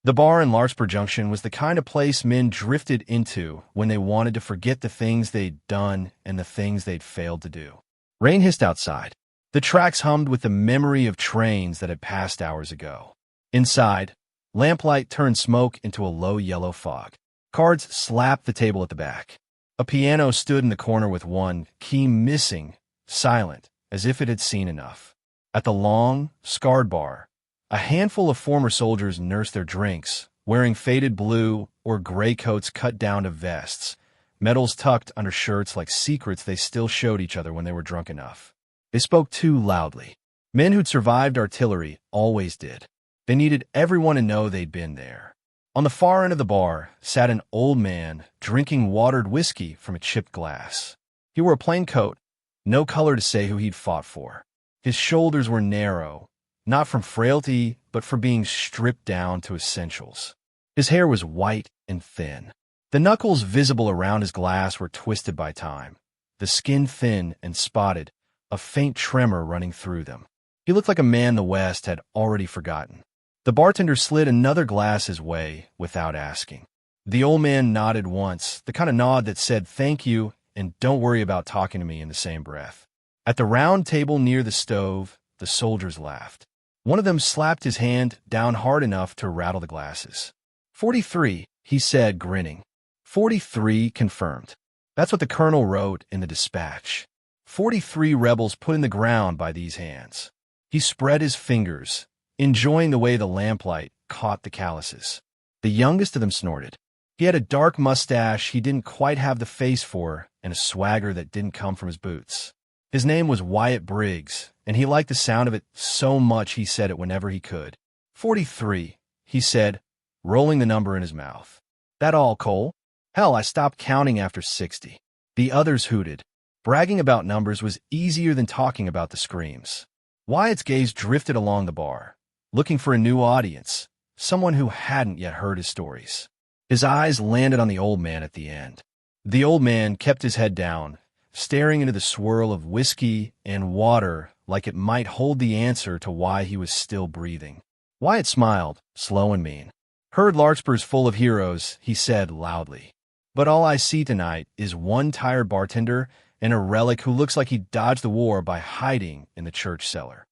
The bar in Larkspur Junction was the kind of place men drifted into when they wanted to forget the things they'd done and the things they'd failed to do. Rain hissed outside. The tracks hummed with the memory of trains that had passed hours ago. Inside, lamplight turned smoke into a low yellow fog. Cards slapped the table at the back. A piano stood in the corner with one key missing, silent, as if it had seen enough. At the long, scarred bar, a handful of former soldiers nursed their drinks, wearing faded blue or gray coats cut down to vests, medals tucked under shirts like secrets they still showed each other when they were drunk enough. They spoke too loudly. Men who'd survived artillery always did. They needed everyone to know they'd been there. On the far end of the bar sat an old man drinking watered whiskey from a chipped glass. He wore a plain coat, no color to say who he'd fought for. His shoulders were narrow, not from frailty, but for being stripped down to essentials. His hair was white and thin. The knuckles visible around his glass were twisted by time, the skin thin and spotted, a faint tremor running through them. He looked like a man the West had already forgotten. The bartender slid another glass his way without asking. The old man nodded once, the kind of nod that said thank you and don't worry about talking to me in the same breath. At the round table near the stove, the soldiers laughed. One of them slapped his hand down hard enough to rattle the glasses. 43, he said, grinning. 43 confirmed. That's what the colonel wrote in the dispatch. 43 rebels put in the ground by these hands. He spread his fingers, enjoying the way the lamplight caught the calluses. The youngest of them snorted. He had a dark mustache he didn't quite have the face for and a swagger that didn't come from his boots. His name was Wyatt Briggs, and he liked the sound of it so much he said it whenever he could. 43, he said, rolling the number in his mouth. That all, Cole? Hell, I stopped counting after 60. The others hooted. Bragging about numbers was easier than talking about the screams. Wyatt's gaze drifted along the bar, looking for a new audience, someone who hadn't yet heard his stories. His eyes landed on the old man at the end. The old man kept his head down, staring into the swirl of whiskey and water like it might hold the answer to why he was still breathing. Wyatt smiled, slow and mean. Heard Larkspur's full of heroes, he said loudly. But all I see tonight is one tired bartender and a relic who looks like he dodged the war by hiding in the church cellar.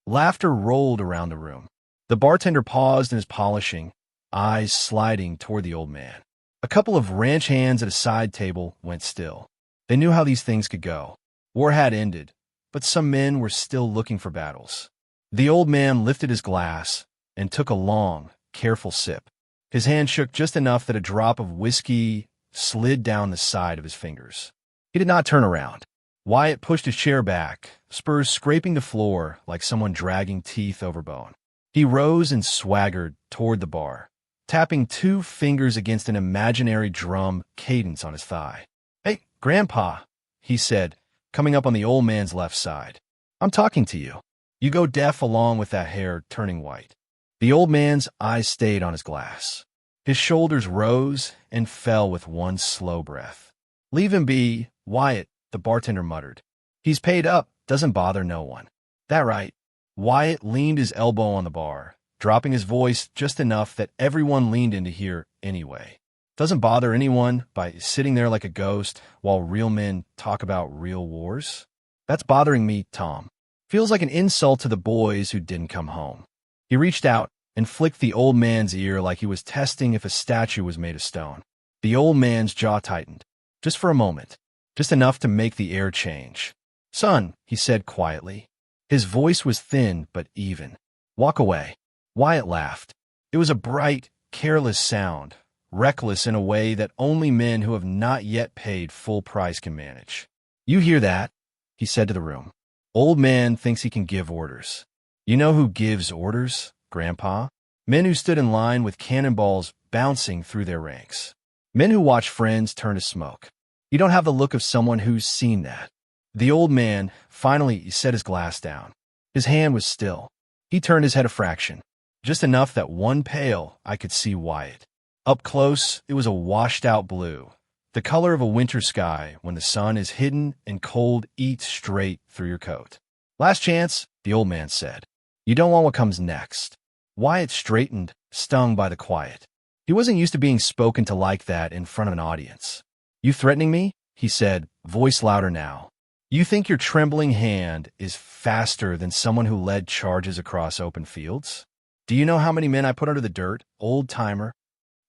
Laughter rolled around the room. The bartender paused in his polishing, eyes sliding toward the old man. A couple of ranch hands at a side table went still. They knew how these things could go. War had ended, but some men were still looking for battles. The old man lifted his glass and took a long, careful sip. His hand shook just enough that a drop of whiskey slid down the side of his fingers. He did not turn around. Wyatt pushed his chair back, spurs scraping the floor like someone dragging teeth over bone. He rose and swaggered toward the bar, tapping 2 fingers against an imaginary drum cadence on his thigh. Hey, Grandpa, he said, coming up on the old man's left side. I'm talking to you. You go deaf along with that hair turning white. The old man's eyes stayed on his glass. His shoulders rose and fell with one slow breath. Leave him be, Wyatt, the bartender muttered. He's paid up, doesn't bother no one. That right. Wyatt leaned his elbow on the bar, dropping his voice just enough that everyone leaned in to hear anyway. Doesn't bother anyone by sitting there like a ghost while real men talk about real wars? That's bothering me, Tom. Feels like an insult to the boys who didn't come home. He reached out and flicked the old man's ear like he was testing if a statue was made of stone. The old man's jaw tightened, just for a moment, just enough to make the air change. Son, he said quietly. His voice was thin but even. Walk away. Wyatt laughed. It was a bright, careless sound, reckless in a way that only men who have not yet paid full price can manage. You hear that? He said to the room. Old man thinks he can give orders. You know who gives orders, Grandpa? Men who stood in line with cannonballs bouncing through their ranks. Men who watch friends turn to smoke. You don't have the look of someone who's seen that. The old man finally set his glass down. His hand was still. He turned his head a fraction, just enough that one pale I could see Wyatt. Up close, it was a washed-out blue, the color of a winter sky when the sun is hidden and cold eats straight through your coat. Last chance, the old man said. You don't want what comes next. Wyatt straightened, stung by the quiet. He wasn't used to being spoken to like that in front of an audience. "You threatening me?" he said, voice louder now. "You think your trembling hand is faster than someone who led charges across open fields? Do you know how many men I put under the dirt, old-timer?"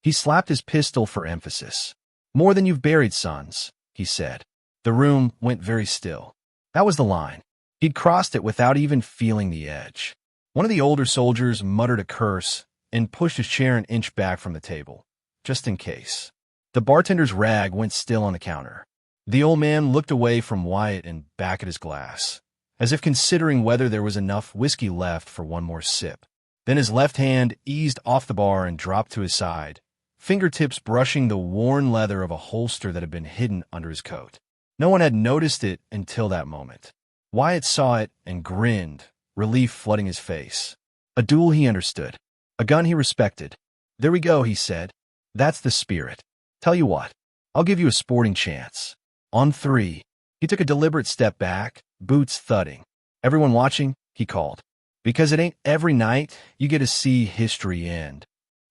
He slapped his pistol for emphasis. "More than you've buried, sons," he said. The room went very still. That was the line. He'd crossed it without even feeling the edge. One of the older soldiers muttered a curse and pushed his chair an inch back from the table, just in case. The bartender's rag went still on the counter. The old man looked away from Wyatt and back at his glass, as if considering whether there was enough whiskey left for one more sip. Then his left hand eased off the bar and dropped to his side, fingertips brushing the worn leather of a holster that had been hidden under his coat. No one had noticed it until that moment. Wyatt saw it and grinned, relief flooding his face. A duel he understood. A gun he respected. "There we go," he said. "That's the spirit. Tell you what, I'll give you a sporting chance. On three." He took a deliberate step back, boots thudding. "Everyone watching?" he called. "Because it ain't every night you get to see history end."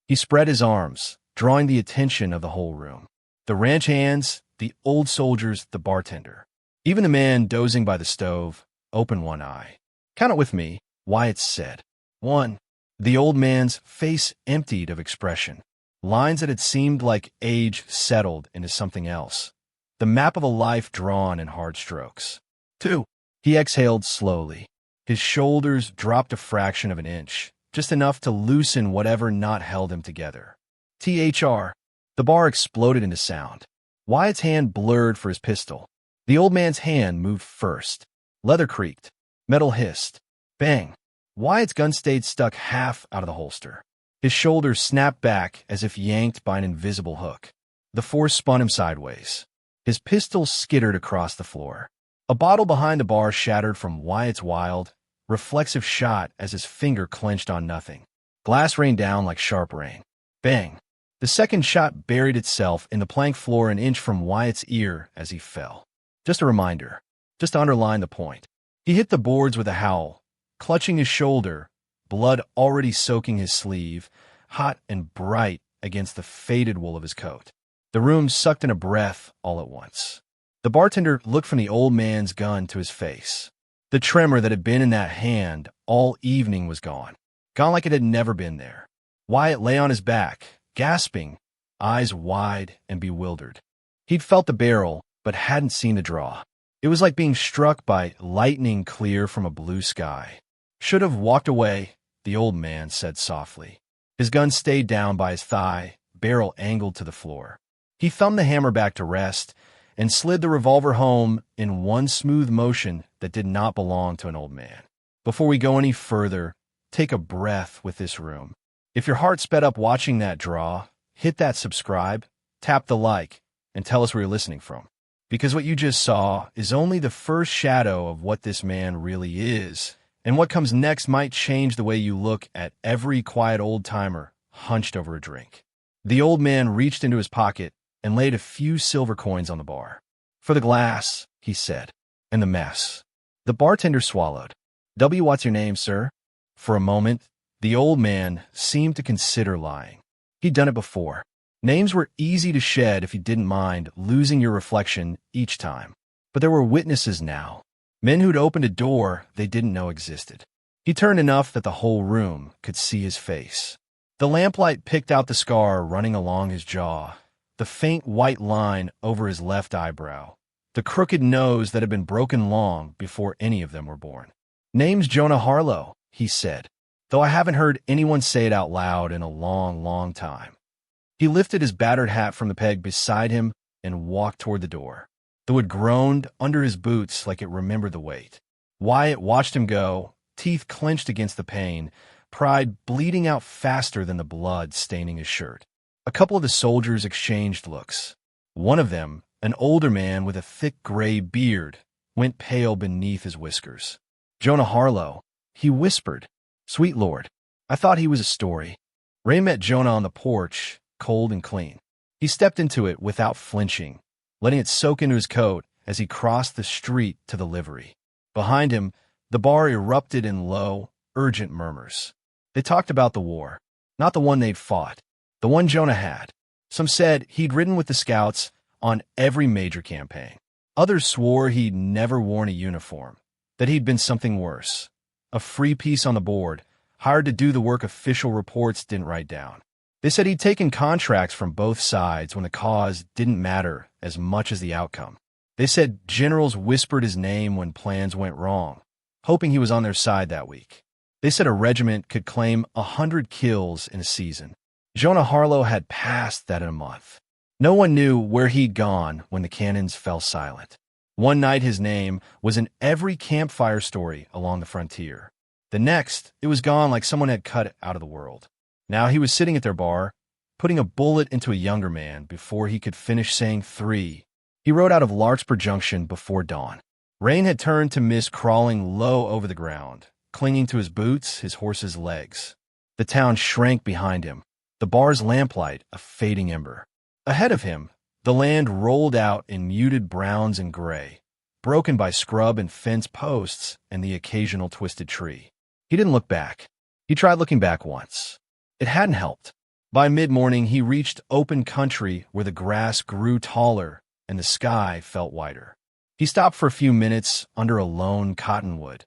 He spread his arms, drawing the attention of the whole room. The ranch hands, the old soldiers, the bartender. Even the man dozing by the stove opened one eye. "Count it with me," Wyatt said. "One." The old man's face emptied of expression. Lines that had seemed like age settled into something else. The map of a life drawn in hard strokes. "Two." He exhaled slowly. His shoulders dropped a fraction of an inch, just enough to loosen whatever knot held him together. "THR." The bar exploded into sound. Wyatt's hand blurred for his pistol. The old man's hand moved first. Leather creaked. Metal hissed. Bang. Wyatt's gun stayed stuck half out of the holster. His shoulders snapped back as if yanked by an invisible hook. The force spun him sideways. His pistol skittered across the floor. A bottle behind the bar shattered from Wyatt's wild, reflexive shot as his finger clenched on nothing. Glass rained down like sharp rain. Bang. The second shot buried itself in the plank floor an inch from Wyatt's ear as he fell. Just a reminder. Just to underline the point. He hit the boards with a howl, clutching his shoulder, blood already soaking his sleeve, hot and bright against the faded wool of his coat. The room sucked in a breath all at once. The bartender looked from the old man's gun to his face. The tremor that had been in that hand all evening was gone. Gone like it had never been there. Wyatt lay on his back, gasping, eyes wide and bewildered. He'd felt the barrel, but hadn't seen the draw. It was like being struck by lightning clear from a blue sky. "Should have walked away," the old man said softly. His gun stayed down by his thigh, barrel angled to the floor. He thumbed the hammer back to rest and slid the revolver home in one smooth motion that did not belong to an old man. Before we go any further, take a breath with this room. If your heart sped up watching that draw, hit that subscribe, tap the like, and tell us where you're listening from. Because what you just saw is only the first shadow of what this man really is, and what comes next might change the way you look at every quiet old-timer hunched over a drink. The old man reached into his pocket and laid a few silver coins on the bar. "For the glass," he said, "and the mess." The bartender swallowed. What's your name, sir?" For a moment, the old man seemed to consider lying. He'd done it before. Names were easy to shed if you didn't mind losing your reflection each time. But there were witnesses now. Men who'd opened a door they didn't know existed. He turned enough that the whole room could see his face. The lamplight picked out the scar running along his jaw, the faint white line over his left eyebrow, the crooked nose that had been broken long before any of them were born. "Name's Jonah Harlow," he said, though I haven't heard anyone say it out loud in a long, long time. He lifted his battered hat from the peg beside him and walked toward the door. The wood groaned under his boots like it remembered the weight. Wyatt watched him go, teeth clenched against the pane, pride bleeding out faster than the blood staining his shirt. A couple of the soldiers exchanged looks. One of them, an older man with a thick gray beard, went pale beneath his whiskers. "Jonah Harlow," he whispered. "Sweet Lord, I thought he was a story." Ray met Jonah on the porch, cold and clean. He stepped into it without flinching, letting it soak into his coat as he crossed the street to the livery. Behind him, the bar erupted in low, urgent murmurs. They talked about the war. Not the one they'd fought. The one Jonah had. Some said he'd ridden with the scouts on every major campaign. Others swore he'd never worn a uniform, that he'd been something worse. A free piece on the board, hired to do the work official reports didn't write down. They said he'd taken contracts from both sides when the cause didn't matter as much as the outcome. They said generals whispered his name when plans went wrong, hoping he was on their side that week. They said a regiment could claim 100 kills in a season. Jonah Harlow had passed that in a month. No one knew where he'd gone when the cannons fell silent. One night his name was in every campfire story along the frontier. The next, it was gone like someone had cut it out of the world. Now he was sitting at their bar, putting a bullet into a younger man before he could finish saying 3. He rode out of Larkspur Junction before dawn. Rain had turned to mist crawling low over the ground, clinging to his boots, his horse's legs. The town shrank behind him, the bar's lamplight a fading ember. Ahead of him, the land rolled out in muted browns and gray, broken by scrub and fence posts and the occasional twisted tree. He didn't look back. He tried looking back once. It hadn't helped. By mid-morning, he reached open country where the grass grew taller and the sky felt wider. He stopped for a few minutes under a lone cottonwood,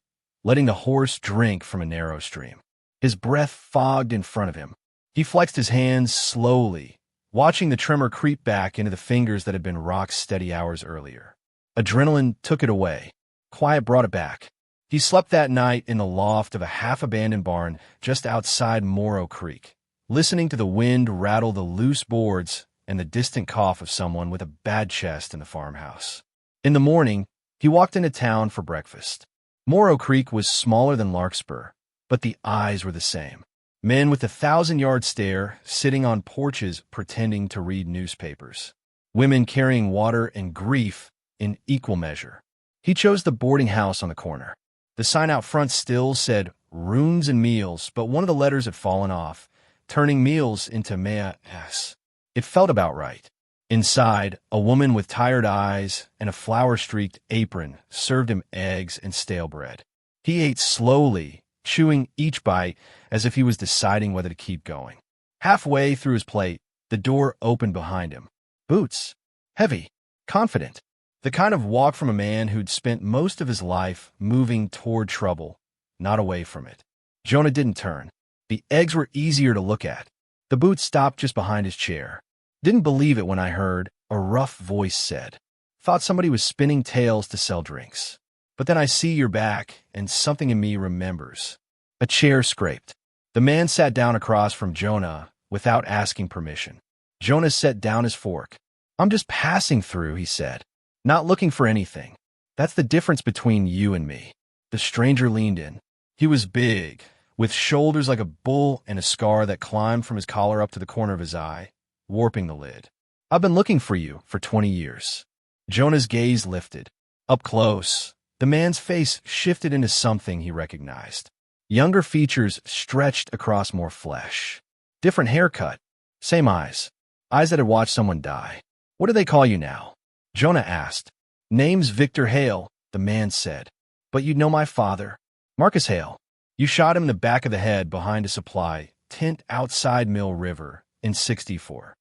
letting the horse drink from a narrow stream. His breath fogged in front of him. He flexed his hands slowly, watching the tremor creep back into the fingers that had been rock steady hours earlier. Adrenaline took it away. Quiet brought it back. He slept that night in the loft of a half-abandoned barn just outside Morrow Creek, listening to the wind rattle the loose boards and the distant cough of someone with a bad chest in the farmhouse. In the morning, he walked into town for breakfast. Morrow Creek was smaller than Larkspur, but the eyes were the same. Men with a 1,000-yard stare sitting on porches pretending to read newspapers. Women carrying water and grief in equal measure. He chose the boarding house on the corner. The sign out front still said Runes and Meals, but one of the letters had fallen off, turning meals into Mea-s. It felt about right. Inside, a woman with tired eyes and a flour-streaked apron served him eggs and stale bread. He ate slowly, chewing each bite as if he was deciding whether to keep going. Halfway through his plate, the door opened behind him. Boots. Heavy. Confident. The kind of walk from a man who'd spent most of his life moving toward trouble, not away from it. Jonah didn't turn. The eggs were easier to look at. The boots stopped just behind his chair. Didn't believe it when I heard, a rough voice said. Thought somebody was spinning tales to sell drinks. But then I see you're back, and something in me remembers. A chair scraped. The man sat down across from Jonah without asking permission. Jonah set down his fork. I'm just passing through, he said. Not looking for anything. That's the difference between you and me. The stranger leaned in. He was big, with shoulders like a bull and a scar that climbed from his collar up to the corner of his eye, warping the lid. I've been looking for you for 20 years. Jonah's gaze lifted. Up close, the man's face shifted into something he recognized. Younger features stretched across more flesh. Different haircut. Same eyes. Eyes that had watched someone die. What do they call you now? Jonah asked. Name's Victor Hale, the man said. But you'd know my father. Marcus Hale. You shot him in the back of the head behind a supply tent outside Mill River in '64.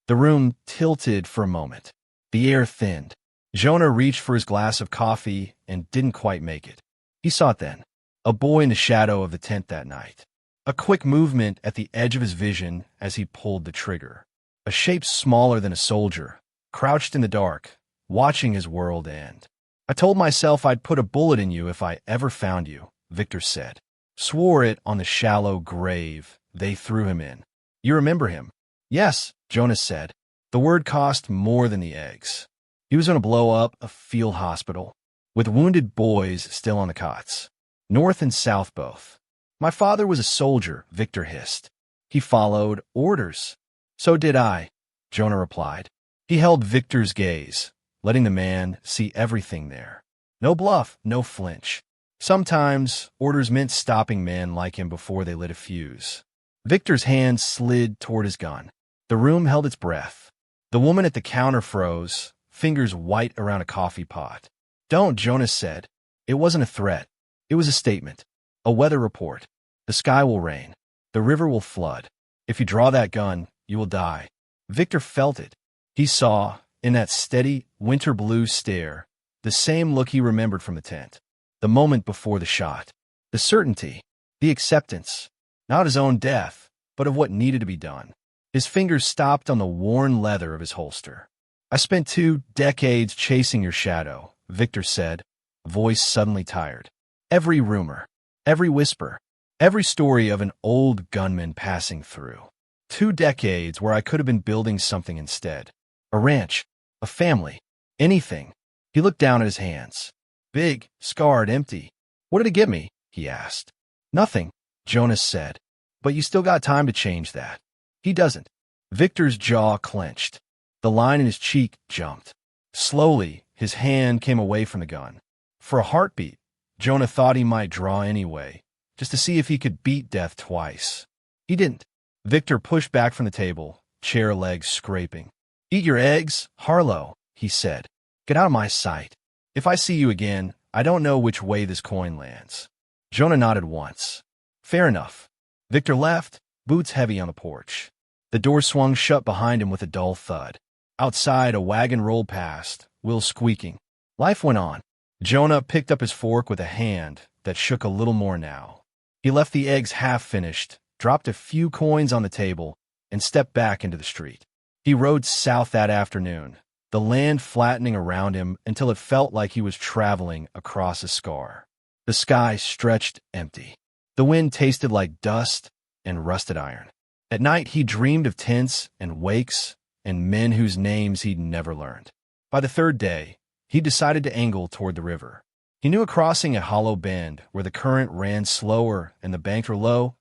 The room tilted for a moment. The air thinned. Jonah reached for his glass of coffee and didn't quite make it. He saw it then. A boy in the shadow of the tent that night. A quick movement at the edge of his vision as he pulled the trigger. A shape smaller than a soldier, crouched in the dark, watching his world end. I told myself I'd put a bullet in you if I ever found you, Victor said. Swore it on the shallow grave they threw him in. You remember him? Yes, Jonah said. The word cost more than the eggs. He was going to blow up a field hospital, with wounded boys still on the cots. North and south both. My father was a soldier, Victor hissed. He followed orders. So did I, Jonah replied. He held Victor's gaze, letting the man see everything there. No bluff, no flinch. Sometimes orders meant stopping men like him before they lit a fuse. Victor's hand slid toward his gun. The room held its breath. The woman at the counter froze, fingers white around a coffee pot. Don't, Jonah said. It wasn't a threat. It was a statement. A weather report. The sky will rain. The river will flood. If you draw that gun, you will die. Victor felt it. He saw, in that steady, winter blue stare, the same look he remembered from the tent. The moment before the shot. The certainty. The acceptance. Not his own death, but of what needed to be done. His fingers stopped on the worn leather of his holster. I spent 2 decades chasing your shadow, Victor said, voice suddenly tired. Every rumor, every whisper, every story of an old gunman passing through. 2 decades where I could have been building something instead. A ranch, a family, anything. He looked down at his hands. Big, scarred, empty. What did it get me? He asked. Nothing, Jonas said. But you still got time to change that. He doesn't. Victor's jaw clenched. The line in his cheek jumped. Slowly, his hand came away from the gun. For a heartbeat, Jonah thought he might draw anyway, just to see if he could beat death twice. He didn't. Victor pushed back from the table, chair legs scraping. Eat your eggs, Harlow, he said. Get out of my sight. If I see you again, I don't know which way this coin lands. Jonah nodded once. Fair enough. Victor left, boots heavy on the porch. The door swung shut behind him with a dull thud. Outside, a wagon rolled past, wheels squeaking. Life went on. Jonah picked up his fork with a hand that shook a little more now. He left the eggs half-finished, dropped a few coins on the table, and stepped back into the street. He rode south that afternoon, the land flattening around him until it felt like he was traveling across a scar. The sky stretched empty. The wind tasted like dust and rusted iron. At night, he dreamed of tents and wakes and men whose names he'd never learned. By the 3rd day, he decided to angle toward the river. He knew a crossing at Hollow Bend where the current ran slower and the banks were low,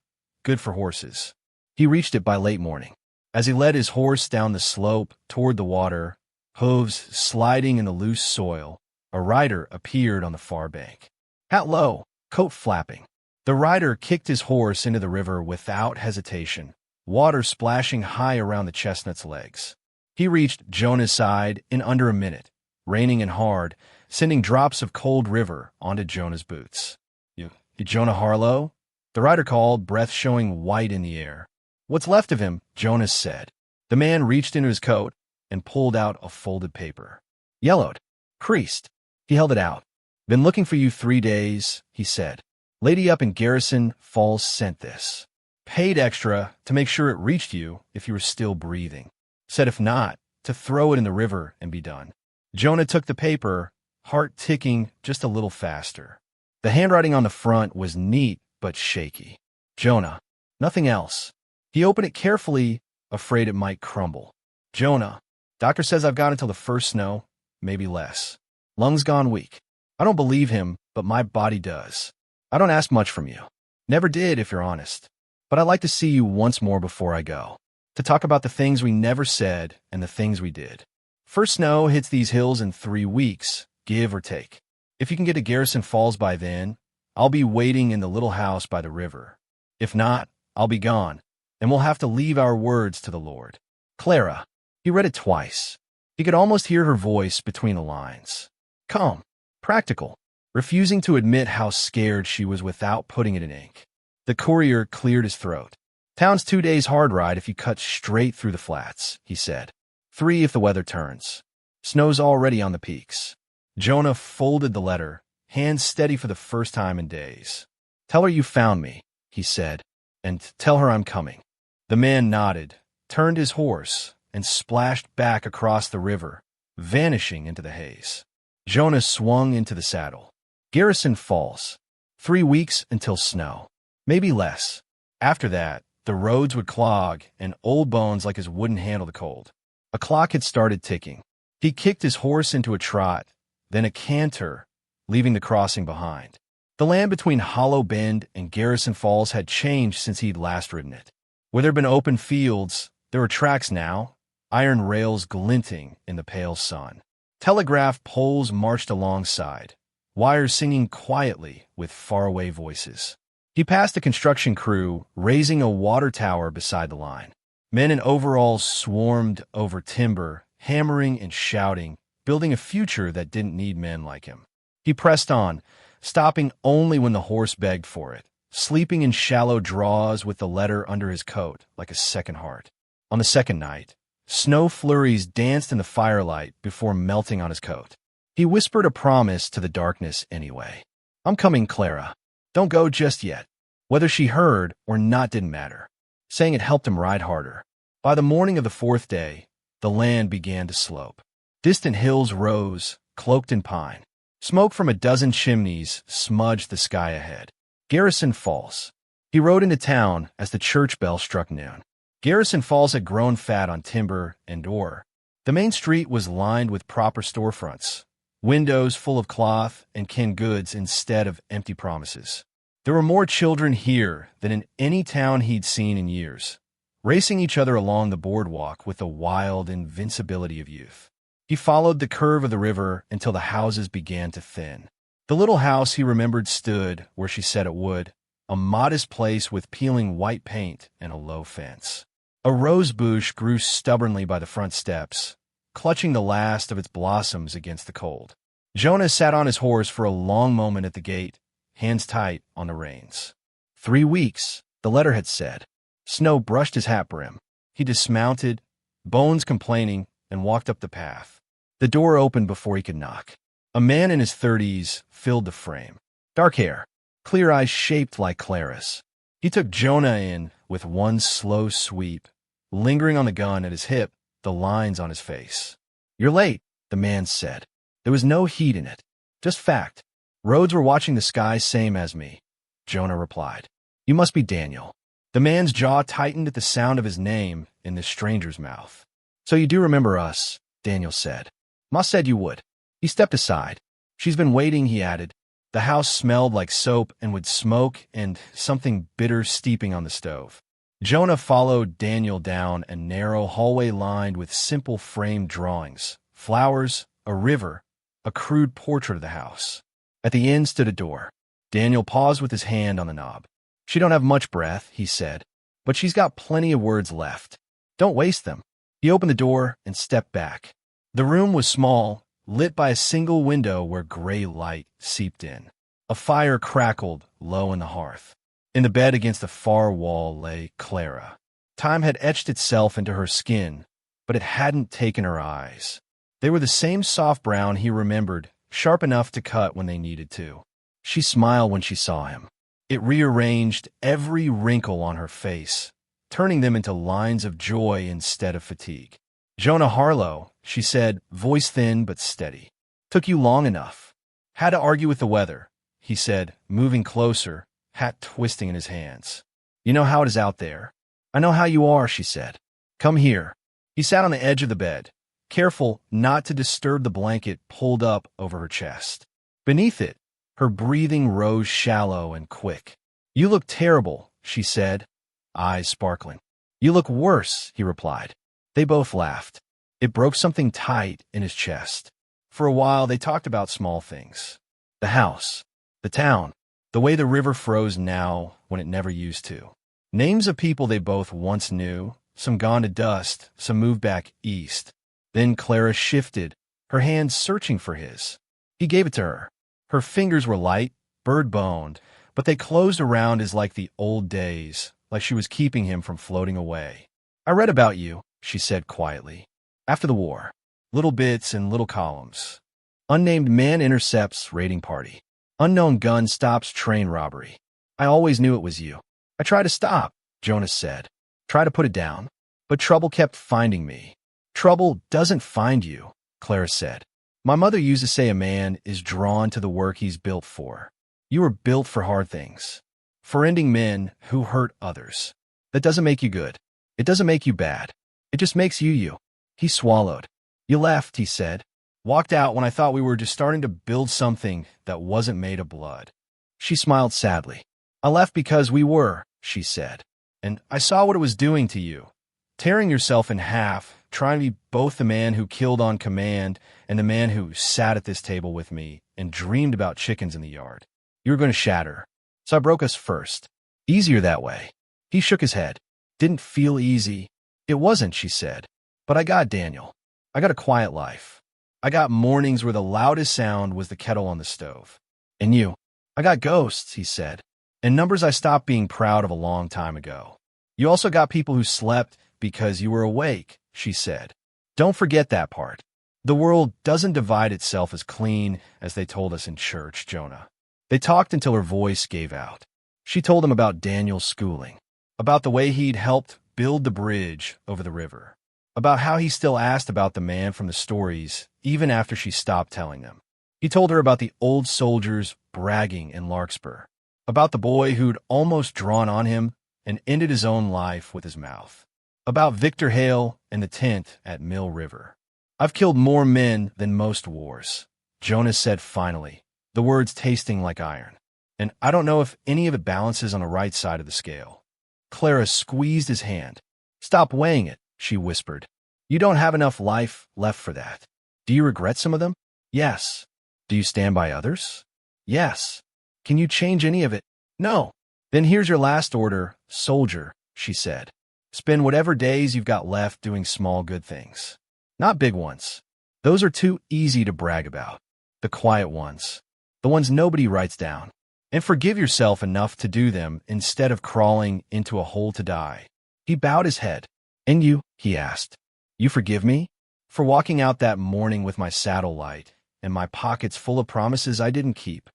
good for horses. He reached it by late morning. As he led his horse down the slope toward the water, hooves sliding in the loose soil, a rider appeared on the far bank. Hat low, coat flapping. The rider kicked his horse into the river without hesitation, water splashing high around the chestnut's legs. He reached Jonah's side in under a minute, raining and hard, sending drops of cold river onto Jonah's boots. You Jonah Harlow? The rider called, breath showing white in the air. What's left of him, Jonas said. The man reached into his coat and pulled out a folded paper. Yellowed. Creased. He held it out. Been looking for you 3 days, he said. Lady up in Garrison Falls sent this. Paid extra to make sure it reached you if you were still breathing. Said if not, to throw it in the river and be done. Jonah took the paper, heart ticking just a little faster. The handwriting on the front was neat but shaky. Jonah. Nothing else. He opened it carefully, afraid it might crumble. Jonah. Doctor says I've got until the first snow, maybe less. Lungs gone weak. I don't believe him, but my body does. I don't ask much from you. Never did, if you're honest. But I'd like to see you once more before I go. To talk about the things we never said and the things we did. First snow hits these hills in 3 weeks, give or take. If you can get to Garrison Falls by then, I'll be waiting in the little house by the river. If not, I'll be gone, and we'll have to leave our words to the Lord. Clara. He read it twice. He could almost hear her voice between the lines. Calm. Practical. Refusing to admit how scared she was without putting it in ink. The courier cleared his throat. Town's 2 days hard ride if you cut straight through the flats, he said. 3 if the weather turns. Snow's already on the peaks. Jonah folded the letter, hands steady for the first time in days. Tell her you found me, he said, and tell her I'm coming. The man nodded, turned his horse, and splashed back across the river, vanishing into the haze. Jonah swung into the saddle. Garrison Falls. 3 weeks until snow. Maybe less. After that, the roads would clog and old bones like his wouldn't handle the cold. A clock had started ticking. He kicked his horse into a trot, then a canter, leaving the crossing behind. The land between Hollow Bend and Garrison Falls had changed since he'd last ridden it. Where there'd been open fields, there were tracks now, iron rails glinting in the pale sun. Telegraph poles marched alongside, wires singing quietly with faraway voices. He passed a construction crew raising a water tower beside the line. Men in overalls swarmed over timber, hammering and shouting, building a future that didn't need men like him. He pressed on, stopping only when the horse begged for it, sleeping in shallow draws with the letter under his coat like a second heart. On the second night, snow flurries danced in the firelight before melting on his coat. He whispered a promise to the darkness anyway. "I'm coming, Clara. Don't go just yet." Whether she heard or not didn't matter. Saying it helped him ride harder. By the morning of the fourth day, the land began to slope. Distant hills rose, cloaked in pine. Smoke from a dozen chimneys smudged the sky ahead. Garrison Falls. He rode into town as the church bell struck noon. Garrison Falls had grown fat on timber and ore. The main street was lined with proper storefronts, windows full of cloth and canned goods instead of empty promises. There were more children here than in any town he'd seen in years, racing each other along the boardwalk with the wild invincibility of youth. He followed the curve of the river until the houses began to thin. The little house he remembered stood where she said it would, a modest place with peeling white paint and a low fence. A rose bush grew stubbornly by the front steps, clutching the last of its blossoms against the cold. Jonah sat on his horse for a long moment at the gate, hands tight on the reins. 3 weeks, the letter had said. Snow brushed his hat brim. He dismounted, bones complaining, and walked up the path. The door opened before he could knock. A man in his 30s filled the frame. Dark hair, clear eyes shaped like Clara's. He took Jonah in with one slow sweep, lingering on the gun at his hip, the lines on his face. "You're late," the man said. There was no heat in it, just fact. "Roads were watching the sky same as me," Jonah replied. "You must be Daniel." The man's jaw tightened at the sound of his name in this stranger's mouth. "So you do remember us," Daniel said. "Ma said you would." He stepped aside. "She's been waiting," he added. The house smelled like soap and would smoke and something bitter steeping on the stove. Jonah followed Daniel down a narrow hallway lined with simple framed drawings, flowers, a river, a crude portrait of the house. At the end stood a door. Daniel paused with his hand on the knob. "She don't have much breath," he said, "but she's got plenty of words left. Don't waste them." He opened the door and stepped back. The room was small, lit by a single window where gray light seeped in. A fire crackled low in the hearth. In the bed against the far wall lay Clara. Time had etched itself into her skin, but it hadn't taken her eyes. They were the same soft brown he remembered, sharp enough to cut when they needed to. She smiled when she saw him. It rearranged every wrinkle on her face, turning them into lines of joy instead of fatigue. "Jonah Harlow," she said, voice thin but steady. "Took you long enough." "Had to argue with the weather," he said, moving closer, hat twisting in his hands. "You know how it is out there." "I know how you are," she said. "Come here." He sat on the edge of the bed, careful not to disturb the blanket pulled up over her chest. Beneath it, her breathing rose shallow and quick. "You look terrible," she said, eyes sparkling. "You look worse," he replied. They both laughed. It broke something tight in his chest. For a while, they talked about small things. The house, the town, the way the river froze now when it never used to. Names of people they both once knew, some gone to dust, some moved back east. Then Clara shifted, her hand searching for his. He gave it to her. Her fingers were light, bird-boned, but they closed around as like the old days, like she was keeping him from floating away. "I read about you," she said quietly. "After the war. Little bits and little columns. Unnamed man intercepts raiding party. Unknown gun stops train robbery. I always knew it was you." "I try to stop," Jonas said. "Try to put it down. But trouble kept finding me." "Trouble doesn't find you," Clara said. "My mother used to say a man is drawn to the work he's built for. You were built for hard things. For ending men who hurt others. That doesn't make you good. It doesn't make you bad. It just makes you you." He swallowed. "You left," he said. "Walked out when I thought we were just starting to build something that wasn't made of blood." She smiled sadly. "I left because we were," she said. "And I saw what it was doing to you. Tearing yourself in half, trying to be both the man who killed on command and the man who sat at this table with me and dreamed about chickens in the yard. You were going to shatter. So I broke us first. Easier that way." He shook his head. "Didn't feel easy." "It wasn't," she said. "But I got Daniel. I got a quiet life. I got mornings where the loudest sound was the kettle on the stove. And you." "I got ghosts," he said. And numbers I stopped being proud of a long time ago. You also got people who slept because you were awake, she said. Don't forget that part. The world doesn't divide itself as clean as they told us in church, Jonah. They talked until her voice gave out. She told him about Daniel's schooling, about the way he'd helped build the bridge over the river, about how he still asked about the man from the stories even after she stopped telling them. He told her about the old soldiers bragging in Larkspur, about the boy who'd almost drawn on him and ended his own life with his mouth, about Victor Hale and the tent at Mill River. I've killed more men than most wars, Jonah said finally, the words tasting like iron. And I don't know if any of it balances on the right side of the scale. Clara squeezed his hand. Stop weighing it, she whispered. You don't have enough life left for that. Do you regret some of them? Yes. Do you stand by others? Yes. Can you change any of it? No. Then here's your last order, soldier, she said. Spend whatever days you've got left doing small good things. Not big ones. Those are too easy to brag about. The quiet ones. The ones nobody writes down. And forgive yourself enough to do them instead of crawling into a hole to die. He bowed his head. And you, he asked. You forgive me? For walking out that morning with my saddle light and my pockets full of promises I didn't keep.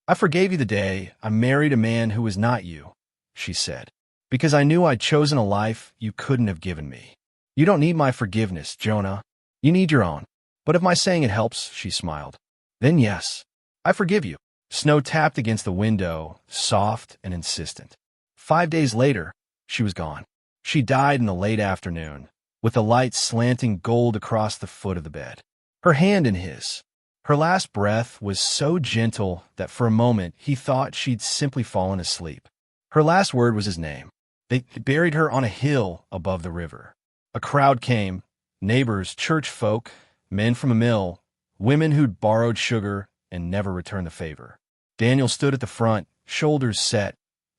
I forgave you the day I married a man who was not you, she said, because I knew I'd chosen a life you couldn't have given me. You don't need my forgiveness, Jonah. You need your own. But if my saying it helps, she smiled. Then yes, I forgive you. Snow tapped against the window, soft and insistent. 5 days later, she was gone. She died in the late afternoon, with the light slanting gold across the foot of the bed. Her hand in his. Her last breath was so gentle that for a moment he thought she'd simply fallen asleep. Her last word was his name. They buried her on a hill above the river. A crowd came, neighbors, church folk, men from a mill, women who'd borrowed sugar and never returned the favor. Daniel stood at the front, shoulders set,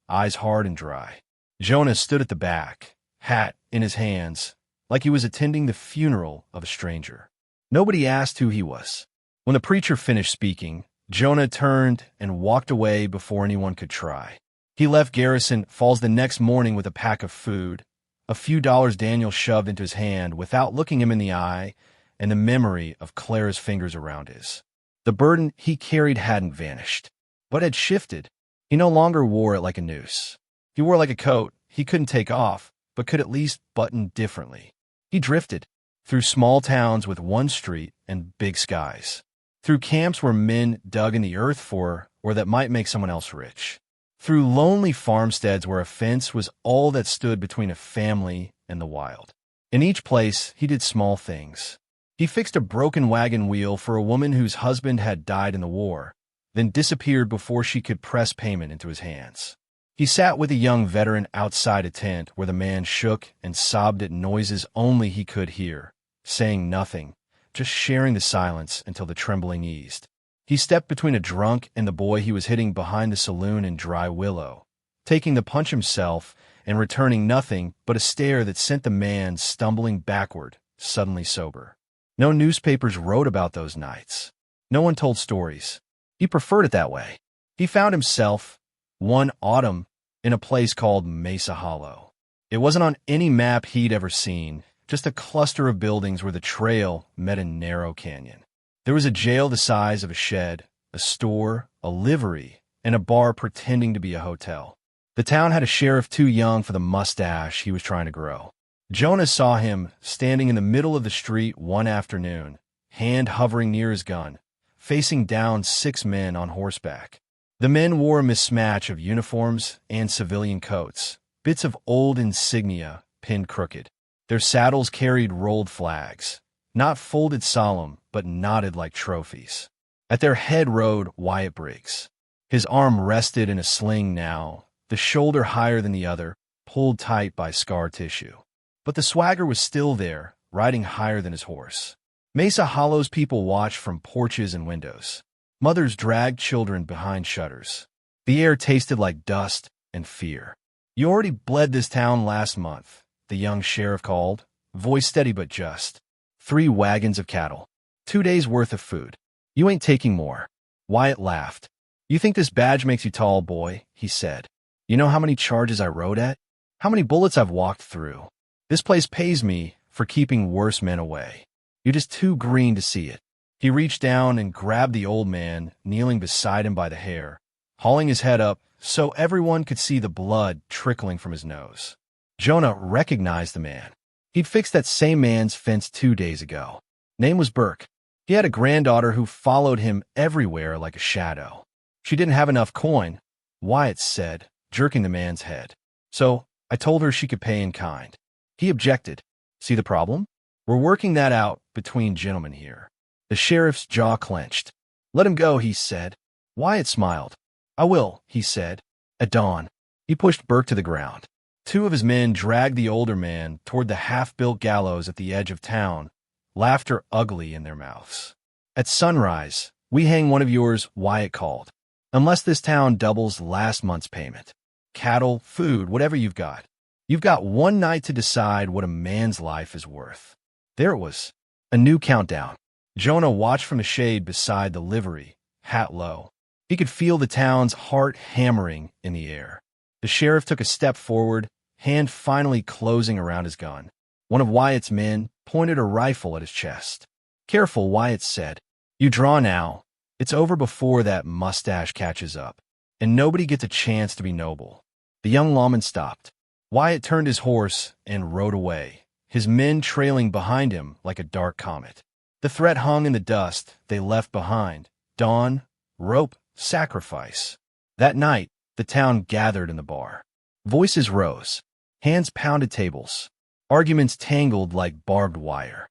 eyes hard and dry. Jonah stood at the back, hat in his hands, like he was attending the funeral of a stranger. Nobody asked who he was. When the preacher finished speaking, Jonah turned and walked away before anyone could try. He left Garrison Falls the next morning with a pack of food, a few dollars Daniel shoved into his hand without looking him in the eye, and the memory of Clara's fingers around his. The burden he carried hadn't vanished, but had shifted. He no longer wore it like a noose. He wore it like a coat he couldn't take off, but could at least button differently. He drifted through small towns with one street and big skies, through camps where men dug in the earth for or that might make someone else rich, through lonely farmsteads where a fence was all that stood between a family and the wild. In each place, he did small things. He fixed a broken wagon wheel for a woman whose husband had died in the war, then disappeared before she could press payment into his hands. He sat with a young veteran outside a tent where the man shook and sobbed at noises only he could hear, saying nothing, just sharing the silence until the trembling eased. He stepped between a drunk and the boy he was hitting behind the saloon in Dry Willow, taking the punch himself and returning nothing but a stare that sent the man stumbling backward, suddenly sober. No newspapers wrote about those nights. No one told stories. He preferred it that way. He found himself, one autumn, in a place called Mesa Hollow. It wasn't on any map he'd ever seen, just a cluster of buildings where the trail met a narrow canyon. There was a jail the size of a shed, a store, a livery, and a bar pretending to be a hotel. The town had a sheriff too young for the mustache he was trying to grow. Jonah saw him standing in the middle of the street one afternoon, hand hovering near his gun, facing down 6 men on horseback. The men wore a mismatch of uniforms and civilian coats, bits of old insignia pinned crooked. Their saddles carried rolled flags, not folded solemn, but knotted like trophies. At their head rode Wyatt Briggs. His arm rested in a sling now, the shoulder higher than the other, pulled tight by scar tissue. But the swagger was still there, riding higher than his horse. Mesa Hollow's people watched from porches and windows. Mothers dragged children behind shutters. The air tasted like dust and fear. You already bled this town last month, the young sheriff called, voice steady but just. 3 wagons of cattle. 2 days' worth of food. You ain't taking more. Wyatt laughed. "You think this badge makes you tall, boy," he said. "You know how many charges I rode at? How many bullets I've walked through? This place pays me for keeping worse men away. You're just too green to see it." He reached down and grabbed the old man kneeling beside him by the hair, hauling his head up so everyone could see the blood trickling from his nose. Jonah recognized the man. He'd fixed that same man's fence 2 days ago. Name was Burke. He had a granddaughter who followed him everywhere like a shadow. She didn't have enough coin, Wyatt said, jerking the man's head. "So I told her she could pay in kind." He objected. "See the problem? We're working that out between gentlemen here." The sheriff's jaw clenched. "Let him go," he said. Wyatt smiled. "I will," he said. At dawn, he pushed Burke to the ground. 2 of his men dragged the older man toward the half-built gallows at the edge of town, laughter ugly in their mouths. "At sunrise, we hang one of yours," Wyatt called. "Unless this town doubles last month's payment. Cattle, food, whatever you've got. You've got 1 night to decide what a man's life is worth." There it was, a new countdown. Jonah watched from the shade beside the livery, hat low. He could feel the town's heart hammering in the air. The sheriff took a step forward, hand finally closing around his gun. One of Wyatt's men pointed a rifle at his chest. "Careful," Wyatt said. "You draw now. It's over before that mustache catches up, and nobody gets a chance to be noble." The young lawman stopped. Wyatt turned his horse and rode away, his men trailing behind him like a dark comet. The threat hung in the dust they left behind. Dawn, rope, sacrifice. That night, the town gathered in the bar. Voices rose. Hands pounded tables. Arguments tangled like barbed wire.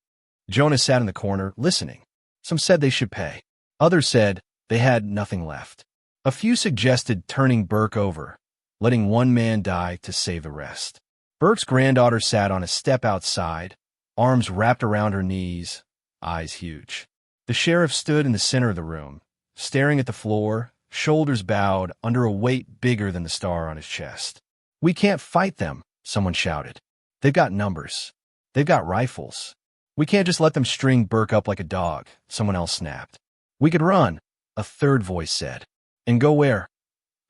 Jonah sat in the corner, listening. Some said they should pay. Others said they had nothing left. A few suggested turning Burke over, letting one man die to save the rest. Burke's granddaughter sat on a step outside, arms wrapped around her knees, eyes huge. The sheriff stood in the center of the room, staring at the floor, shoulders bowed under a weight bigger than the star on his chest. "We can't fight them," someone shouted. "They've got numbers. They've got rifles. We can't just let them string Burke up like a dog," someone else snapped. "We could run," a third voice said. "And go where?"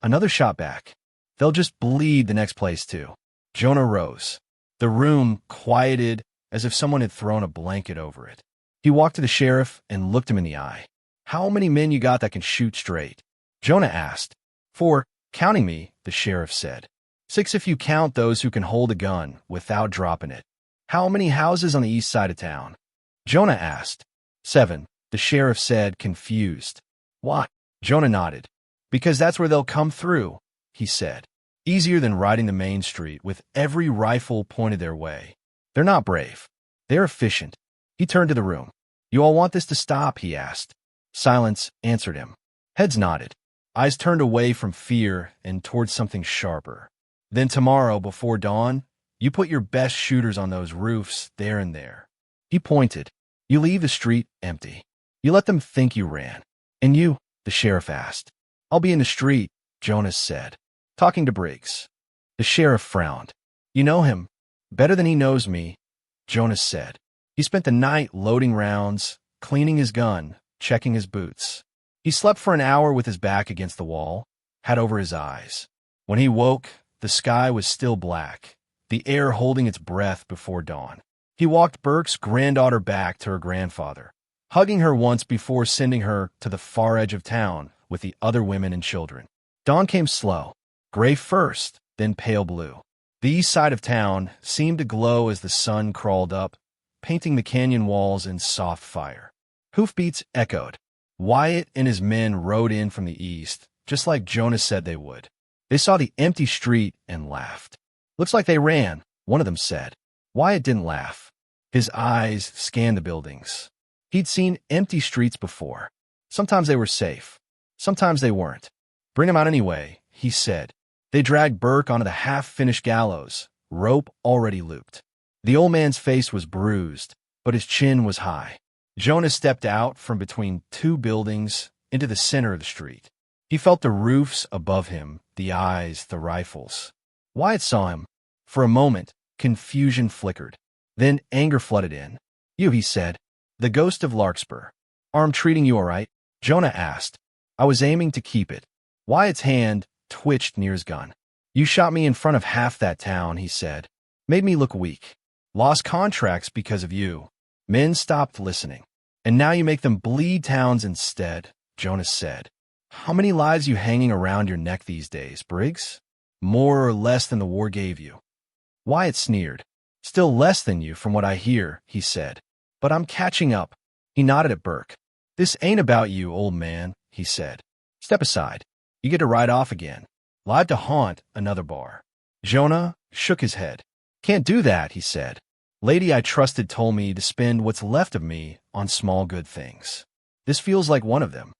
Another shot back. "They'll just bleed the next place too." Jonah rose. The room quieted as if someone had thrown a blanket over it. He walked to the sheriff and looked him in the eye. "How many men you got that can shoot straight?" Jonah asked. 4, counting me," the sheriff said. 6 if you count those who can hold a gun without dropping it." "How many houses on the east side of town?" Jonah asked. 7, the sheriff said, confused. "Why?" Jonah nodded. "Because that's where they'll come through," he said. Easier than riding the main street with every rifle pointed their way. "They're not brave. They're efficient." He turned to the room. "You all want this to stop?" he asked. Silence answered him. Heads nodded. Eyes turned away from fear and towards something sharper. "Then tomorrow, before dawn, you put your best shooters on those roofs there and there." He pointed. "You leave the street empty. You let them think you ran." "And you?" the sheriff asked. "I'll be in the street," Jonas said. "Talking to Briggs." The sheriff frowned. "You know him better than he knows me," Jonas said. "He spent the night loading rounds, cleaning his gun, checking his boots. He slept for an hour with his back against the wall, hat over his eyes. When he woke, the sky was still black, the air holding its breath before dawn. He walked Burke's granddaughter back to her grandfather, hugging her once before sending her to the far edge of town with the other women and children. Dawn came slow, gray first, then pale blue. The east side of town seemed to glow as the sun crawled up, painting the canyon walls in soft fire. Hoofbeats echoed. Wyatt and his men rode in from the east, just like Jonah said they would. They saw the empty street and laughed. "Looks like they ran," one of them said. Wyatt didn't laugh. His eyes scanned the buildings. He'd seen empty streets before. Sometimes they were safe. Sometimes they weren't. "Bring him out anyway," he said. They dragged Burke onto the half-finished gallows, rope already looped. The old man's face was bruised, but his chin was high. Jonah stepped out from between 2 buildings into the center of the street. He felt the roofs above him, the eyes, the rifles. Wyatt saw him. For a moment, confusion flickered. Then anger flooded in. "You," he said. "The ghost of Larkspur. Arm treating you all right?" Jonah asked. "I was aiming to keep it," Wyatt's hand twitched near his gun. You shot me in front of half that town, he said. Made me look weak. Lost contracts because of you. Men stopped listening. And now you make them bleed towns instead, Jonas said. How many lives you hanging around your neck these days, Briggs? More or less than the war gave you. Wyatt sneered. Still less than you from what I hear, he said. But I'm catching up. He nodded at Burke. This ain't about you, old man, he said. Step aside. You get to ride off again. Live to haunt another bar. Jonah shook his head. Can't do that, he said. Lady I trusted told me to spend what's left of me on small good things. This feels like one of them.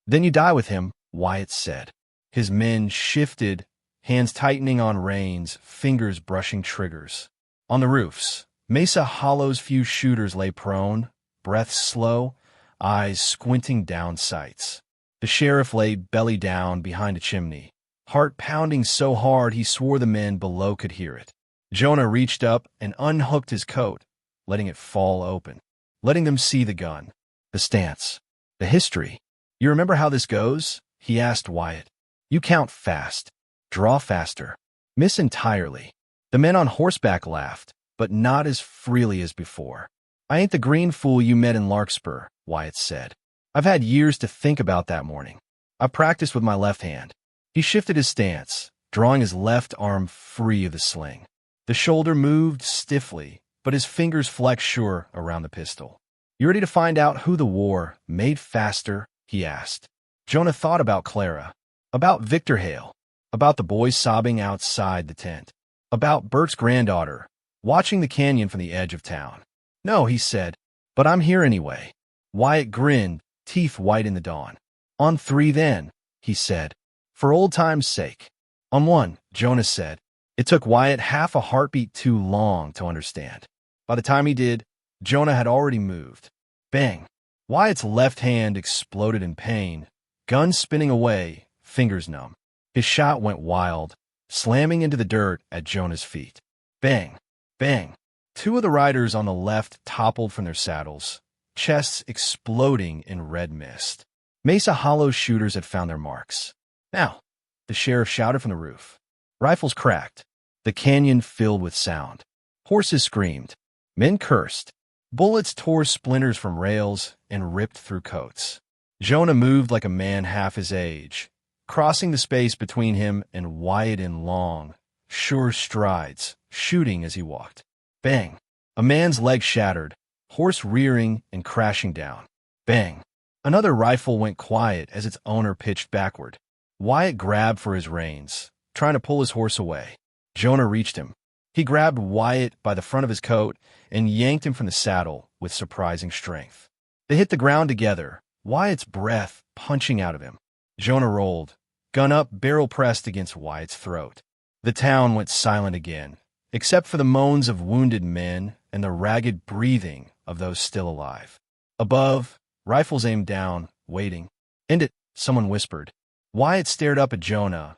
Then you die with him, Wyatt said. His men shifted, hands tightening on reins, fingers brushing triggers. On the roofs, Mesa Hollow's few shooters lay prone, breath slow, eyes squinting down sights. The sheriff lay belly down behind a chimney, heart pounding so hard he swore the men below could hear it. Jonah reached up and unhooked his coat, letting it fall open, letting them see the gun, the stance, the history. You remember how this goes? He asked Wyatt. You count fast, draw faster, miss entirely. The men on horseback laughed, but not as freely as before. I ain't the green fool you met in Larkspur, Wyatt said. I've had years to think about that morning. I've practiced with my left hand. He shifted his stance, drawing his left arm free of the sling. The shoulder moved stiffly, but his fingers flexed sure around the pistol. You ready to find out who the war made faster? He asked. Jonah thought about Clara, about Victor Hale, about the boys sobbing outside the tent, about Bert's granddaughter, watching the canyon from the edge of town. No, he said, but I'm here anyway. Wyatt grinned, teeth white in the dawn. On 3 then, he said, for old time's sake. On 1, Jonah said. It took Wyatt half a heartbeat too long to understand. By the time he did, Jonah had already moved. Bang! Wyatt's left hand exploded in pain, gun spinning away, fingers numb. His shot went wild, slamming into the dirt at Jonah's feet. Bang! Bang! 2 of the riders on the left toppled from their saddles, chests exploding in red mist. Mesa Hollow shooters had found their marks. Now, the sheriff shouted from the roof. Rifles cracked. The canyon filled with sound. Horses screamed. Men cursed. Bullets tore splinters from rails and ripped through coats. Jonah moved like a man half his age, crossing the space between him and Wyatt in long, sure strides, shooting as he walked. Bang! A man's leg shattered, horse rearing and crashing down. Bang! Another rifle went quiet as its owner pitched backward. Wyatt grabbed for his reins, trying to pull his horse away. Jonah reached him. He grabbed Wyatt by the front of his coat and yanked him from the saddle with surprising strength. They hit the ground together, Wyatt's breath punching out of him. Jonah rolled, gun up, barrel pressed against Wyatt's throat. The town went silent again, except for the moans of wounded men and the ragged breathing of those still alive. Above, rifles aimed down, waiting. End it, someone whispered. Wyatt stared up at Jonah,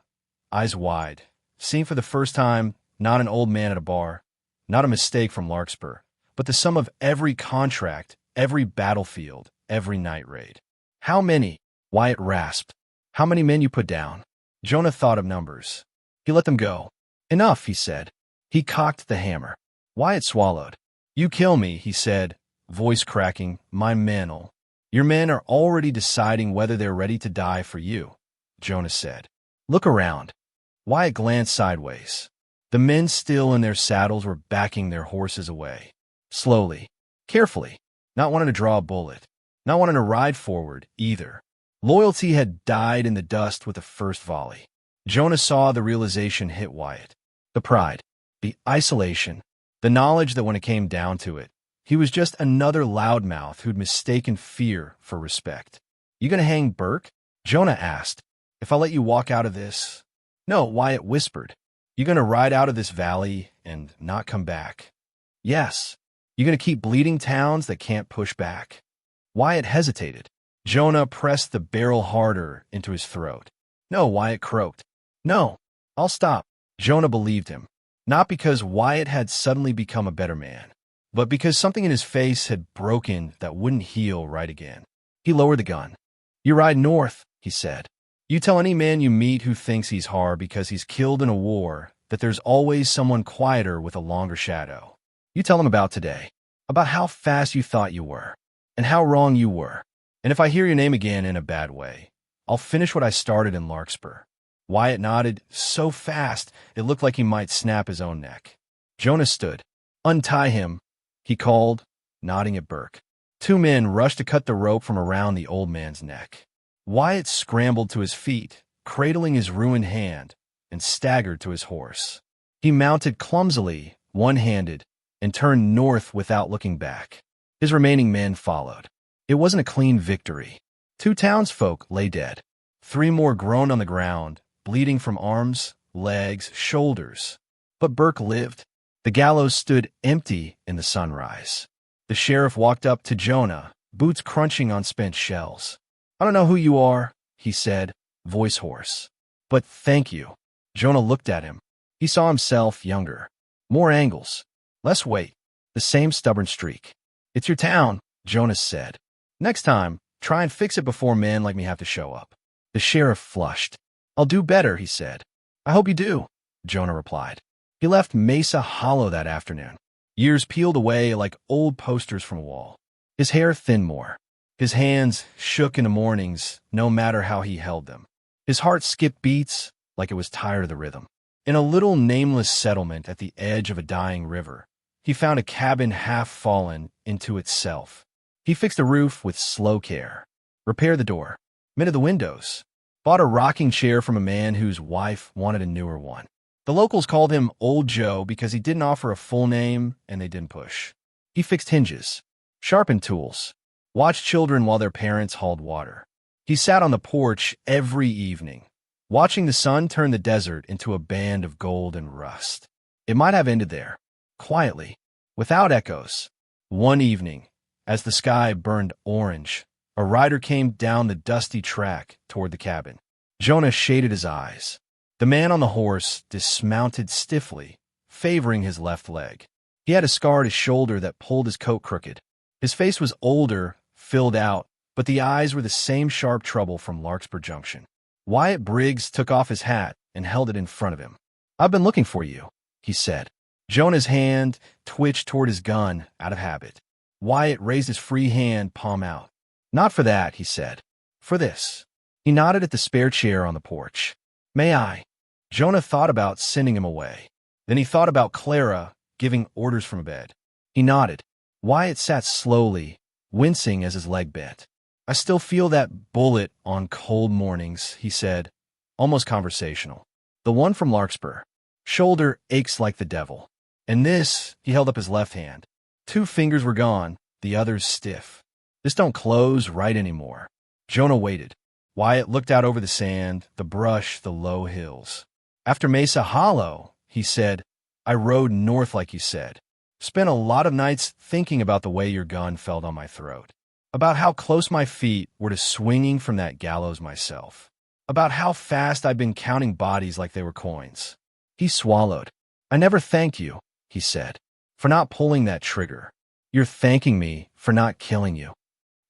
eyes wide, seeing for the first time not an old man at a bar, not a mistake from Larkspur, but the sum of every contract, every battlefield, every night raid. How many? Wyatt rasped. How many men you put down? Jonah thought of numbers. He let them go. Enough, he said. He cocked the hammer. Wyatt swallowed. You kill me, he said, voice cracking. My men'll. Your men are already deciding whether they're ready to die for you, Jonah said. Look around. Wyatt glanced sideways. The men still in their saddles were backing their horses away. Slowly, carefully, not wanting to draw a bullet, not wanting to ride forward either. Loyalty had died in the dust with the first volley. Jonah saw the realization hit Wyatt. The pride, the isolation, the knowledge that when it came down to it, he was just another loudmouth who'd mistaken fear for respect. You gonna hang Burke? Jonah asked. If I let you walk out of this? No, Wyatt whispered. You gonna ride out of this valley and not come back? Yes. You gonna keep bleeding towns that can't push back? Wyatt hesitated. Jonah pressed the barrel harder into his throat. No, Wyatt croaked. No, I'll stop. Jonah believed him. Not because Wyatt had suddenly become a better man, but because something in his face had broken that wouldn't heal right again. He lowered the gun. You ride north, he said. You tell any man you meet who thinks he's hard because he's killed in a war that there's always someone quieter with a longer shadow. You tell him about today, about how fast you thought you were, and how wrong you were. And if I hear your name again in a bad way, I'll finish what I started in Larkspur. Wyatt nodded so fast it looked like he might snap his own neck. Jonah stood. Untie him, he called, nodding at Burke. Two men rushed to cut the rope from around the old man's neck. Wyatt scrambled to his feet, cradling his ruined hand, and staggered to his horse. He mounted clumsily, one-handed, and turned north without looking back. His remaining men followed. It wasn't a clean victory. 2 townsfolk lay dead. 3 more groaned on the ground, bleeding from arms, legs, shoulders. But Burke lived. The gallows stood empty in the sunrise. The sheriff walked up to Jonah, boots crunching on spent shells. I don't know who you are, he said, voice hoarse. But thank you. Jonah looked at him. He saw himself younger. More angles. Less weight. The same stubborn streak. It's your town, Jonas said. Next time, try and fix it before men like me have to show up. The sheriff flushed. I'll do better, he said. I hope you do, Jonah replied. He left Mesa hollow that afternoon. Years peeled away like old posters from a wall. His hair thinned more. His hands shook in the mornings, no matter how he held them. His heart skipped beats like it was tired of the rhythm. In a little nameless settlement at the edge of a dying river, he found a cabin half fallen into itself. He fixed the roof with slow care, repaired the door, mended the windows, bought a rocking chair from a man whose wife wanted a newer one. The locals called him Old Joe because he didn't offer a full name and they didn't push. He fixed hinges, sharpened tools, watched children while their parents hauled water. He sat on the porch every evening, watching the sun turn the desert into a band of gold and rust. It might have ended there, quietly, without echoes. One evening, as the sky burned orange, a rider came down the dusty track toward the cabin. Jonah shaded his eyes. The man on the horse dismounted stiffly, favoring his left leg. He had a scar at his shoulder that pulled his coat crooked. His face was older, filled out, but the eyes were the same sharp trouble from Larkspur Junction. Wyatt Briggs took off his hat and held it in front of him. I've been looking for you, he said. Jonah's hand twitched toward his gun out of habit. Wyatt raised his free hand, palm out. Not for that, he said. For this. He nodded at the spare chair on the porch. May I? Jonah thought about sending him away. Then he thought about Clara giving orders from bed. He nodded. Wyatt sat slowly, wincing as his leg bent. I still feel that bullet on cold mornings, he said, almost conversational. The one from Larkspur. Shoulder aches like the devil. And this, he held up his left hand. 2 fingers were gone, the others stiff. This don't close right anymore. Jonah waited. Wyatt looked out over the sand, the brush, the low hills. After Mesa Hollow, he said, I rode north like you said. Spent a lot of nights thinking about the way your gun fell on my throat. About how close my feet were to swinging from that gallows myself. About how fast I've been counting bodies like they were coins. He swallowed. I never thanked you, he said, for not pulling that trigger. You're thanking me for not killing you.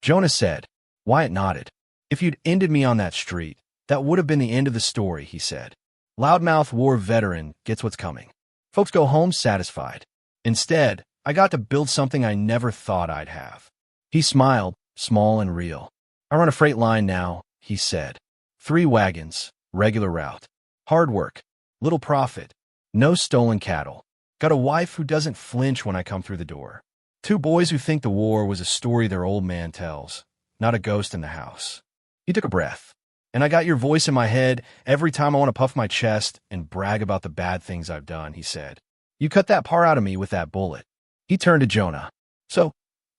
Jonah said. Wyatt nodded. If you'd ended me on that street, that would have been the end of the story, he said. Loudmouth war veteran gets what's coming. Folks go home satisfied. Instead, I got to build something I never thought I'd have. He smiled, small and real. I run a freight line now, he said. 3 wagons, regular route. Hard work, little profit, no stolen cattle. Got a wife who doesn't flinch when I come through the door. 2 boys who think the war was a story their old man tells, not a ghost in the house. He took a breath. And I got your voice in my head every time I want to puff my chest and brag about the bad things I've done, he said. You cut that part out of me with that bullet. He turned to Jonah. So,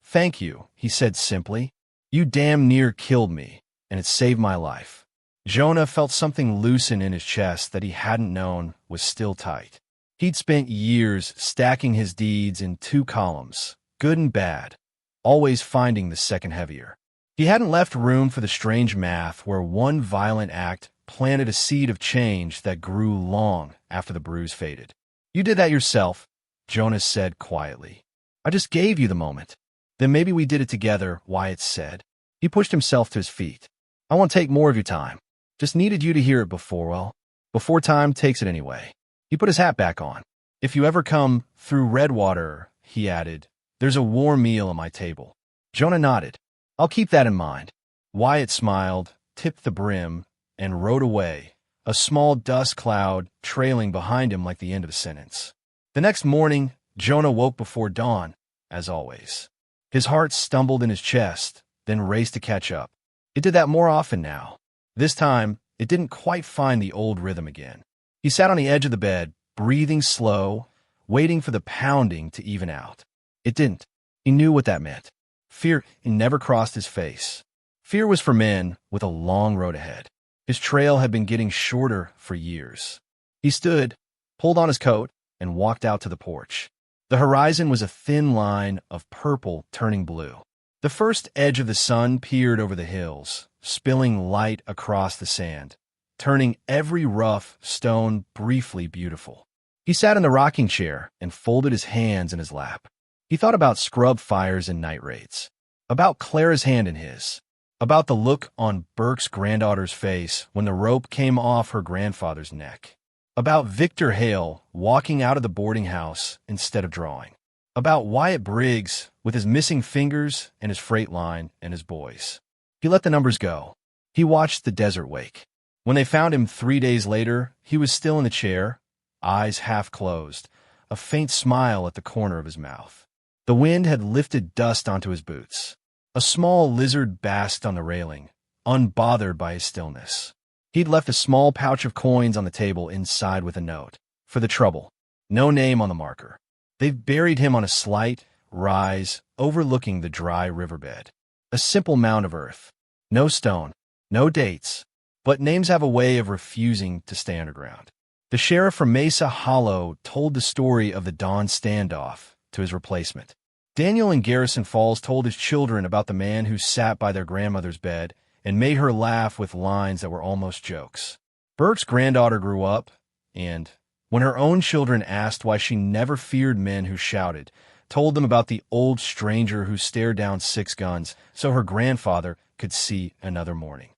thank you, he said simply. You damn near killed me, and it saved my life. Jonah felt something loosen in his chest that he hadn't known was still tight. He'd spent years stacking his deeds in 2 columns, good and bad, always finding the second heavier. He hadn't left room for the strange math where one violent act planted a seed of change that grew long after the bruise faded. You did that yourself, Jonas said quietly. I just gave you the moment. Then maybe we did it together, Wyatt said. He pushed himself to his feet. I won't take more of your time. Just needed you to hear it before time takes it anyway. He put his hat back on. If you ever come through Redwater, he added, there's a warm meal on my table. Jonah nodded. I'll keep that in mind. Wyatt smiled, tipped the brim, and rode away, a small dust cloud trailing behind him like the end of a sentence. The next morning, Jonah woke before dawn, as always. His heart stumbled in his chest, then raced to catch up. It did that more often now. This time, it didn't quite find the old rhythm again. He sat on the edge of the bed, breathing slow, waiting for the pounding to even out. It didn't. He knew what that meant. Fear never crossed his face. Fear was for men with a long road ahead. His trail had been getting shorter for years. He stood, pulled on his coat, and walked out to the porch. The horizon was a thin line of purple turning blue. The first edge of the sun peered over the hills, spilling light across the sand, turning every rough stone briefly beautiful. He sat in the rocking chair and folded his hands in his lap. He thought about scrub fires and night raids, about Clara's hand in his, about the look on Burke's granddaughter's face when the rope came off her grandfather's neck, about Victor Hale walking out of the boarding house instead of drawing, about Wyatt Briggs with his missing fingers and his freight line and his boys. He let the numbers go. He watched the desert wake. When they found him 3 days later, he was still in the chair, eyes half closed, a faint smile at the corner of his mouth. The wind had lifted dust onto his boots. A small lizard basked on the railing, unbothered by his stillness. He'd left a small pouch of coins on the table inside with a note. For the trouble. No name on the marker. They've buried him on a slight rise overlooking the dry riverbed. A simple mound of earth. No stone. No dates. But names have a way of refusing to stay underground. The sheriff from Mesa Hollow told the story of the dawn standoff to his replacement. Daniel in Garrison Falls told his children about the man who sat by their grandmother's bed and made her laugh with lines that were almost jokes. Burke's granddaughter grew up, and, when her own children asked why she never feared men who shouted, told them about the old stranger who stared down 6 guns so her grandfather could see another morning.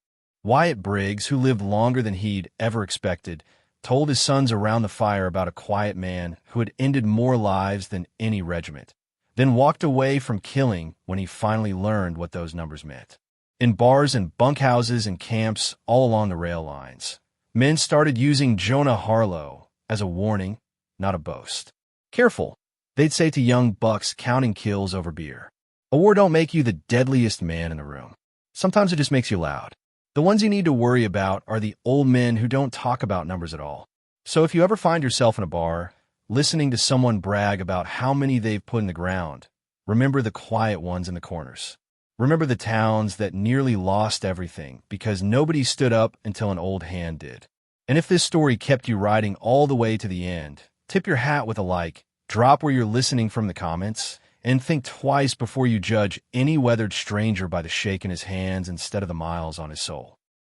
Wyatt Briggs, who lived longer than he'd ever expected, told his sons around the fire about a quiet man who had ended more lives than any regiment, then walked away from killing when he finally learned what those numbers meant. In bars and bunkhouses and camps all along the rail lines, men started using Jonah Harlow as a warning, not a boast. Careful, they'd say to young bucks counting kills over beer. A war don't make you the deadliest man in the room. Sometimes it just makes you loud. The ones you need to worry about are the old men who don't talk about numbers at all. So if you ever find yourself in a bar, listening to someone brag about how many they've put in the ground, remember the quiet ones in the corners. Remember the towns that nearly lost everything because nobody stood up until an old hand did. And if this story kept you riding all the way to the end, tip your hat with a like, drop where you're listening from the comments, and think twice before you judge any weathered stranger by the shake in his hands instead of the miles on his soul.